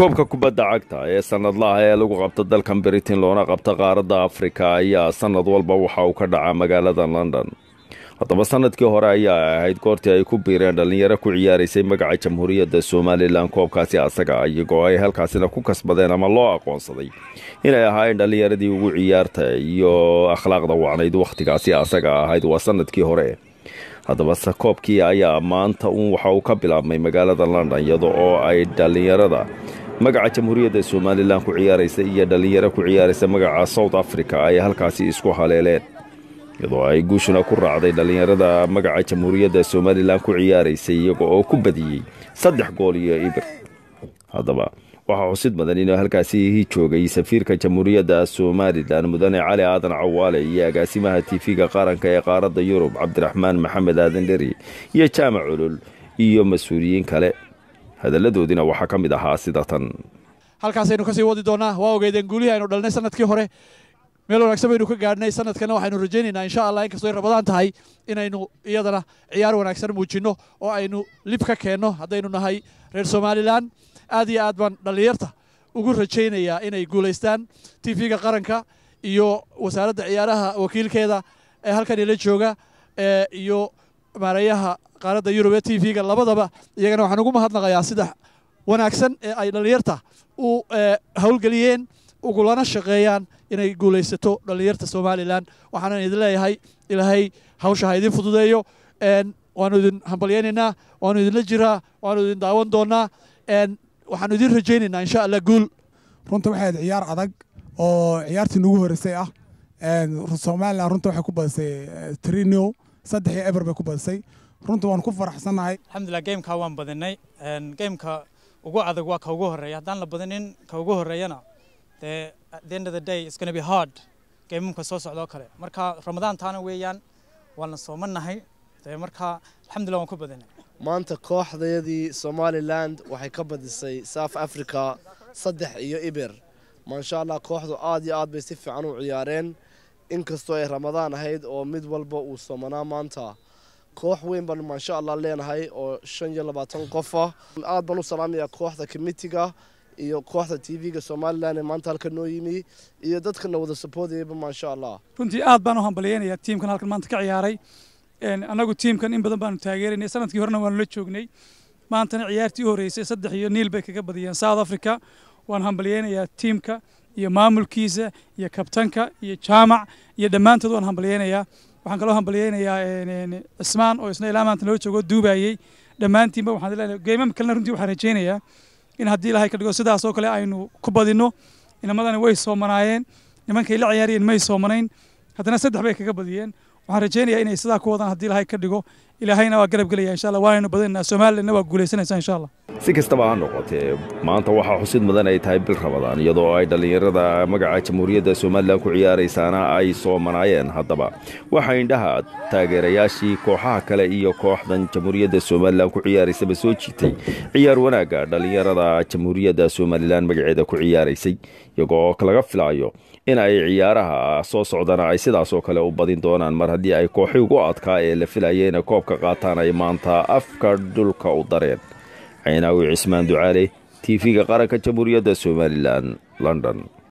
koobka kubadda cagta ee sanadlaha ee lagu qabto dalkan Britain loona qabto qaaradda Afrika ayaa sanad walba waxa uu ka dhacaa magaalada London. Haddaba sanadkii hore ayaa ahayd goortii ay ku biireen dhalinyaro ku ciyaaraysay magaca Jamhuuriyadda Somaliland koobkaasi asaga iyagoo ay halkaasina ku kasbadeen ama loo aqoonsaday inay ahaayeen dhalinyaradii ugu ciyaarta iyo akhlaaqda wacnayd waqtigaasi asaga ahayd waa sanadkii hore. haddaba koobkii ayaa maanta waxa uu ka bilaabmay magaalada London iyadoo oo ay dhalinyarada magaca Jamhuuriyadda Somaliland ku ciyaaraysa iyo dhalinyaro ku ciyaaraysa magaca South Africa ay halkaasi isku haleeleen iyadoo ay guushuna ku raacday dhalinyarada magaca Jamhuuriyadda Somaliland ku ciyaaraysa iyagoo oo ku badiyay 3 gool iyo ibir. haddaba waxa xusid badan inuu halkaasi joogay safiirka Jamhuuriyadda Somaliland mudane Cali Aadan Cawaale iyo agaasimaha TV-ga qaranka ee qaaradda Yurub Cabdiraxmaan Maxamed Aadan Dheri iyo Jaamac Culul iyo mas'uuliyiin kale. hadaladoodina waxa ka mid ahaa sida tan. halkaas aynu ka sii wadi doonaa waa ogeydeen guulihii aynu dhalnay sanadkii hore meel wanaagsan baynu ka gaadhnay sanadkana waxaynu rajaynaynaa insha Allah in kastoo rabadaan tahay inaynu iyadana ciyaar wanaagsan muujino oo aynu lib ka keenno haddaynu nahay reer Somaliland. aad iyo aad baan dhalinyarta ugu rajaynayaa inay guuleystaan TV-ga qaranka iyo wasaaradda ciyaaraha wakiilkeeda ee halkan ila jooga iyo maareeyaha qaaradda Yurub ee TV-ga labadaba iyagana waxaan ugu mahadnaqayaa sida wanaagsan ee ay dhalinyarta u hawlgeliyeen ugulana shaqeeyaan inay guuleysato dhalinyarta Somaliland. waxaan idin leeyahay ilaahay hawsha ha idin fududeeyo waanu idin hambalyeynaa waanu idin la jiraa waanu idin daawan doonaa waxaan idin rajaynaynaa insha Allah guul. runta waxay ciyaar adag oo ciyaartii ugu horeysay ah Somaliland runta waxay ku badisay 3-0 3 ever bay ku badisay. runta waan ku faraxsanahay alxamdulillah gameka waan badanay gameka ugu adag waa ka ugu horeeya haddaan la badanin ka ugu horeeyana at the end of the day it's going to be hard gameka soo socdo kale marka Ramadaan taana weeyaan waan soomanahay marka alxamdulillah waan ku badanay. maanta kooxdeedii Somaliland waxay ka badisay South Africa 3 iyo ibir. ma sha Allah kooxdu aad iyo aad bay si fiican u ciyaareen inkastoo ay Ramadaan ahayd oo mid walba uu soomanaa maanta. koox weyn baan ma sha Allah leenahay oo 25 qof ah. aad baan u salaamayaa kooxda committee-ga iyo kooxda TV-ga Somaliland ee maanta halka noo yimi iyo dadkana wada support-eeba ma sha Allah. runtii aad baan u hambalyeynaya teamkan halkan maanta ka ciyaaray anagu teamkan in badan baan taageerinay sanadkii horena waan la joognay maantana ciyaartii horeysay 3 iyo niil bay kaga badiyeen South Africa. waan hambalyeynayaa teamka iyo maamulkiisa iyo kabtanka iyo jaamac iyo dhamaantood waan hambalyeynayaa. waxaan kaloo hambalyeynayaa Ismaan oo isna ilaa maanta loo joogo duubayay dhamaantiinba waxaan leeyahay geemam kalena runtii waxaan rajaynayaa in haddii Ilaahay ka dhigo sidaas oo kale aynu ku badino. inamadana way soomanaayeen nimankay la ciyaariyeen may soomanayn haddana 3 bay kaga badiyeen. waxaan rajaynayaa inay sidaa ku wadaan haddii Ilaahay ka dhigo ilaahayna waa garab gelaya insha Allah waaynu badanna Somaliland waa guuleysanaysaa insha Allah. si kastaba ha noqotee maanta waxa xusid mudan ay tahay bil Ramadaan iyadoo ay dhalinyarada magaca Jamhuuriyadda Somaliland ku ciyaaraysaana ay soomanaayeen. haddaba waxa indhaha taageerayaashii kooxaha kale iyo kooxdan Jamhuuriyadda Somaliland ku ciyaaraysay soo jiitay ciyaar wanaaga dhalinyarada Jamhuuriyadda Somaliland magaceeda ku ciyaaraysay iyagoo laga filayo in ay ciyaaraha soo socdana ay sidaas oo kale u badin doonaan mar haddii ay kooxi ugu adkaa ee la filayeen koobka qaataan ay maanta afka dhulka u dareen. Aynaawi Cismaan Ducaale TV-ga qaranka Jamhuuriyadda Somaliland London.